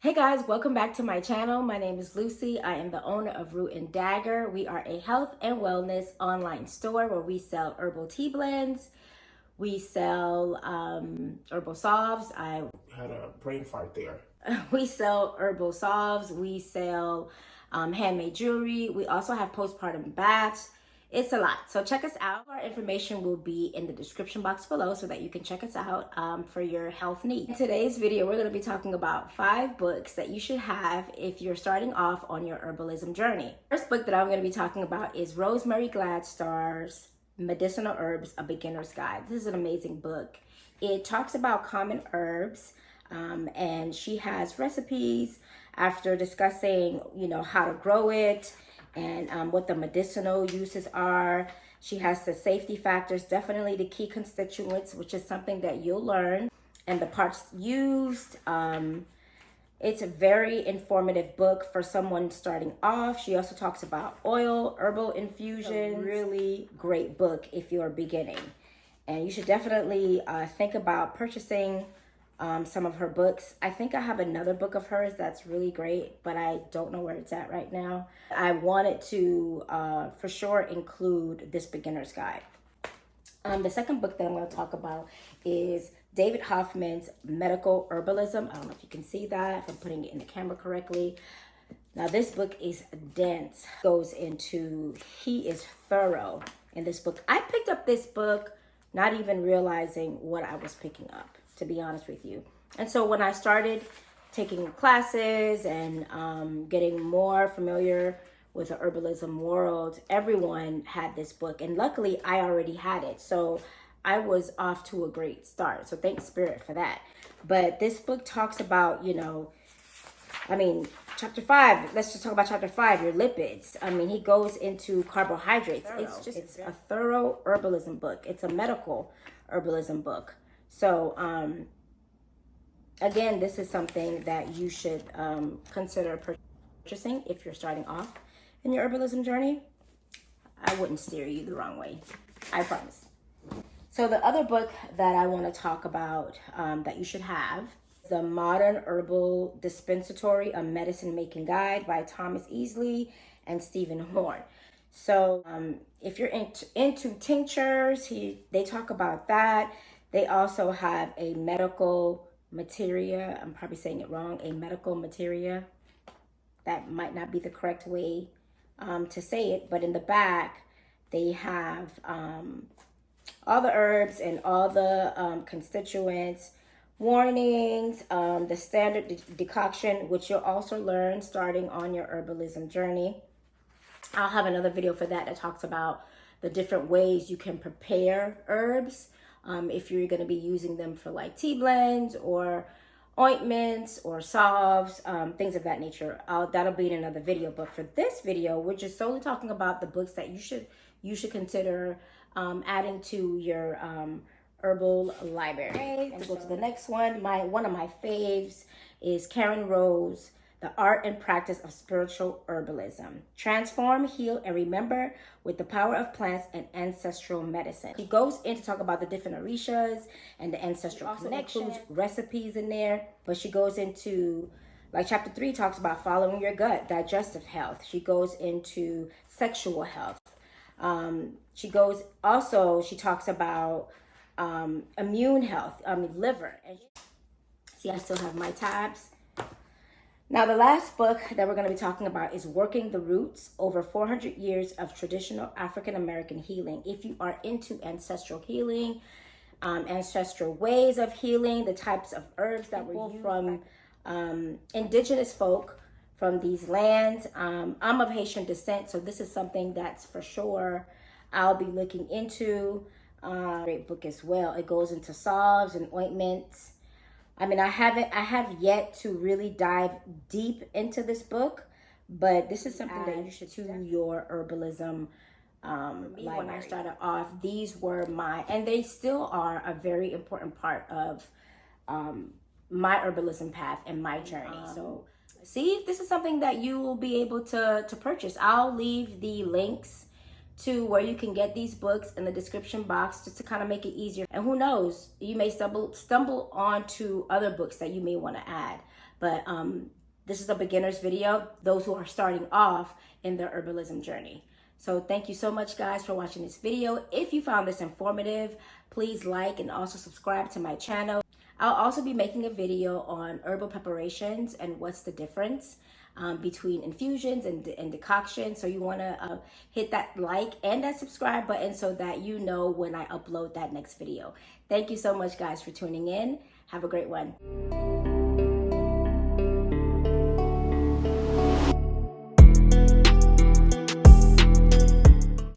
Hey guys, welcome back to my channel. My name is Lucy. I am the owner of Root and Dagger. We are a health and wellness online store where we sell herbal tea blends. We sell herbal salves. I had a brain fart there. We sell herbal salves. We sell handmade jewelry. We also have postpartum baths. It's a lot. So check us out. Our information will be in the description box below so that you can check us out for your health needs. In today's video, we're going to be talking about 5 books that you should have if you're starting off on your herbalism journey. First book that I'm going to be talking about is Rosemary Gladstar's Medicinal Herbs, A Beginner's Guide. This is an amazing book. It talks about common herbs and she has recipes after discussing, how to grow it, and what the medicinal uses are. She has the safety factors, definitely the key constituents, which is something that you'll learn, and the parts used. It's a very informative book for someone starting off. She also talks about oil, herbal infusion. Really great book if you're beginning. And you should definitely think about purchasing some of her books. I think I have another book of hers that's really great, but I don't know where it's at right now. I wanted to for sure include this beginner's guide. The second book that I'm going to talk about is David Hoffman's Medical Herbalism. I don't know if you can see that, if I'm putting it in the camera correctly. Now this book is dense, he is thorough in this book. I picked up this book not even realizing what I was picking up, to be honest with you. And so when I started taking classes and getting more familiar with the herbalism world, everyone had this book. And luckily, I already had it. So I was off to a great start. So thanks, Spirit, for that. But this book talks about, chapter 5, let's just talk about chapter 5, your lipids. He goes into carbohydrates. It's a thorough herbalism book. It's a medical herbalism book. So, again, this is something that you should consider purchasing if you're starting off in your herbalism journey. I wouldn't steer you the wrong way. I promise. So the other book that I want to talk about that you should have is The Modern Herbal Dispensatory, A Medicine Making Guide by Thomas Easley and Stephen Horne. So if you're into tinctures, they talk about that. They also have a medical materia. I'm probably saying it wrong. A medical materia. That might not be the correct way to say it. But in the back, they have all the herbs and all the constituents, warnings, the standard decoction, which you'll also learn starting on your herbalism journey. I'll have another video for that talks about the different ways you can prepare herbs. If you're going to be using them for like tea blends or ointments or salves, things of that nature. That'll be in another video. But for this video, we're just solely talking about the books that you should consider adding to your herbal library. Okay, let's go to the next one. One of my faves is Karen Rose, The Art and Practice of Spiritual Herbalism. Transform, heal, and remember with the power of plants and ancestral medicine. She goes in to talk about the different orishas and the ancestral connections, recipes in there. But she goes into, like chapter 3 talks about following your gut, digestive health. She goes into sexual health. She talks about immune health, liver. And see, I still have my tabs. Now, the last book that we're going to be talking about is Working the Roots, Over 400 Years of Traditional African-American Healing. If you are into ancestral healing, ancestral ways of healing, the types of herbs that were used from indigenous folk from these lands. I'm of Haitian descent, so this is something that's for sure I'll be looking into. Great book as well. It goes into salves and ointments. I have yet to really dive deep into this book, but this is something that you should to your herbalism library. When I started off, these were and they still are a very important part of my herbalism path and my journey. So see if this is something that you will be able to purchase. I'll leave the links to where you can get these books in the description box just to kind of make it easier. And who knows, you may stumble onto other books that you may want to add. But this is a beginner's video, those who are starting off in their herbalism journey. So thank you so much, guys, for watching this video. If you found this informative, please like and also subscribe to my channel. I'll also be making a video on herbal preparations and what's the difference between infusions and decoctions. So you want to hit that like and that subscribe button so that you know when I upload that next video. Thank you so much, guys, for tuning in. Have a great one.